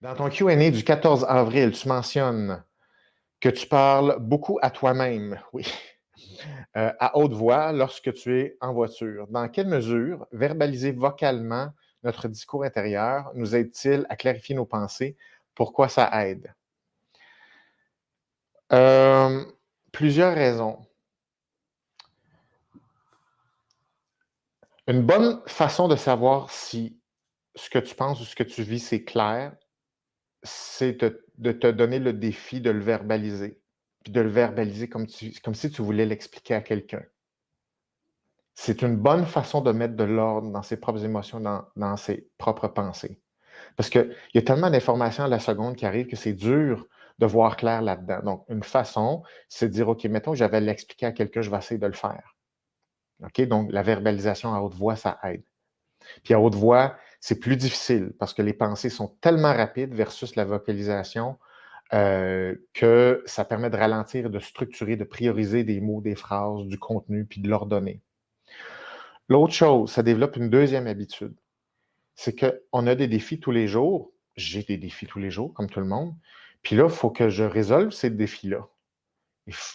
Dans ton Q&A du 14 avril, tu mentionnes que tu parles beaucoup à toi-même, oui, à haute voix lorsque tu es en voiture. Dans quelle mesure verbaliser vocalement notre discours intérieur nous aide-t-il à clarifier nos pensées? Pourquoi ça aide? Euh, Plusieurs raisons. Une bonne façon de savoir si ce que tu penses ou ce que tu vis, c'est clair, c'est de te donner le défi de le verbaliser. Puis de le verbaliser comme si tu voulais l'expliquer à quelqu'un. C'est une bonne façon de mettre de l'ordre dans ses propres émotions, dans ses propres pensées. Parce qu'il y a tellement d'informations à la seconde qui arrivent que c'est dur de voir clair là-dedans. Donc, une façon, c'est de dire, OK, mettons que j'avais l'expliquer à quelqu'un, je vais essayer de le faire. OK? Donc, la verbalisation à haute voix, ça aide. Puis à haute voix, c'est plus difficile parce que les pensées sont tellement rapides versus la vocalisation que ça permet de ralentir, de structurer, de prioriser des mots, des phrases, du contenu, puis de l'ordonner. L'autre chose, ça développe une deuxième habitude. C'est qu'on a des défis tous les jours. J'ai des défis tous les jours, comme tout le monde. Puis là, il faut que je résolve ces défis-là.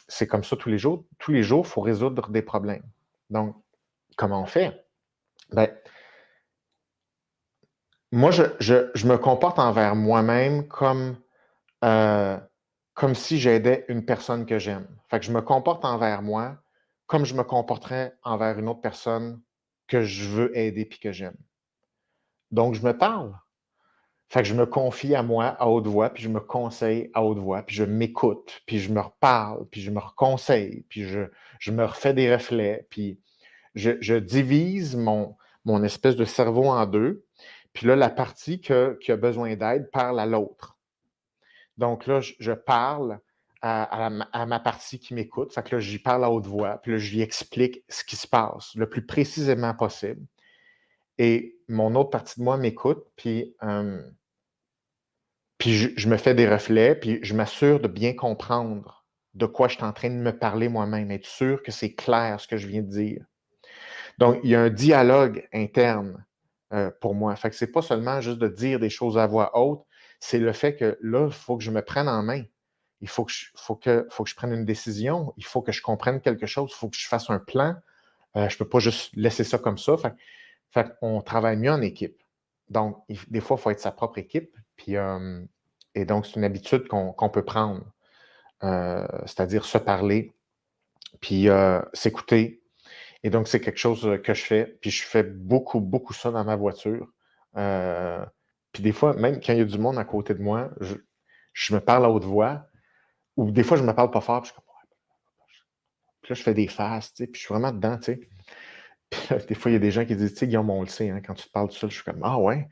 C'est comme ça tous les jours. Tous les jours, il faut résoudre des problèmes. Donc, comment on fait? Ben, moi, je me comporte envers moi-même euh, comme si j'aidais une personne que j'aime. Fait que je me comporte envers moi comme je me comporterais envers une autre personne que je veux aider puis que j'aime. Donc, je me parle. Fait que je me confie à moi à haute voix, puis je me conseille à haute voix, puis je m'écoute, puis je me reparle, puis je me reconseille, puis je me refais des reflets, puis je divise mon espèce de cerveau en deux. Puis là, la partie qui a besoin d'aide parle à l'autre. Donc là, je parle à ma partie qui m'écoute. Fait que là, j'y parle à haute voix, puis là, je lui explique ce qui se passe le plus précisément possible. Et mon autre partie de moi m'écoute, puis je me fais des reflets, puis je m'assure de bien comprendre de quoi je suis en train de me parler moi-même, être sûr que c'est clair ce que je viens de dire. Donc, il y a un dialogue interne pour moi. Fait que c'est pas seulement juste de dire des choses à voix haute, c'est le fait que là, il faut que je me prenne en main. Il faut que je prenne une décision. Il faut que je comprenne quelque chose. Il faut que je fasse un plan. Je ne peux pas juste laisser ça comme ça. Fait qu'on travaille mieux en équipe. Donc, des fois, il faut être sa propre équipe. Et donc, c'est une habitude qu'on peut prendre. C'est-à-dire se parler, puis s'écouter. Et donc, c'est quelque chose que je fais. Puis je fais beaucoup, beaucoup ça dans ma voiture. Euh, puis des fois, même quand il y a du monde à côté de moi, je me parle à haute voix. Ou des fois, je ne me parle pas fort. Puis, je suis comme, ouais. Puis là, je fais des faces, tu sais, puis je suis vraiment dedans, tu sais. Puis là, des fois, il y a des gens qui disent, tu sais, Guillaume, on le sait, hein, quand tu te parles tout seul, je suis comme, ah ouais.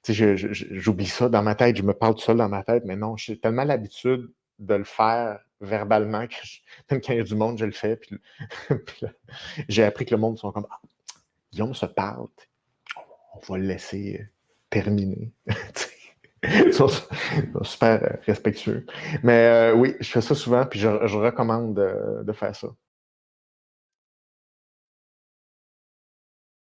Tu sais, j'oublie ça dans ma tête, je me parle tout seul dans ma tête, mais non, j'ai tellement l'habitude de le faire verbalement que même quand il y a du monde, je le fais. Puis là, j'ai appris que le monde sont comme, ah, Guillaume se parle, on va le laisser terminer. Ils sont super respectueux. Mais oui, je fais ça souvent, puis je recommande de faire ça.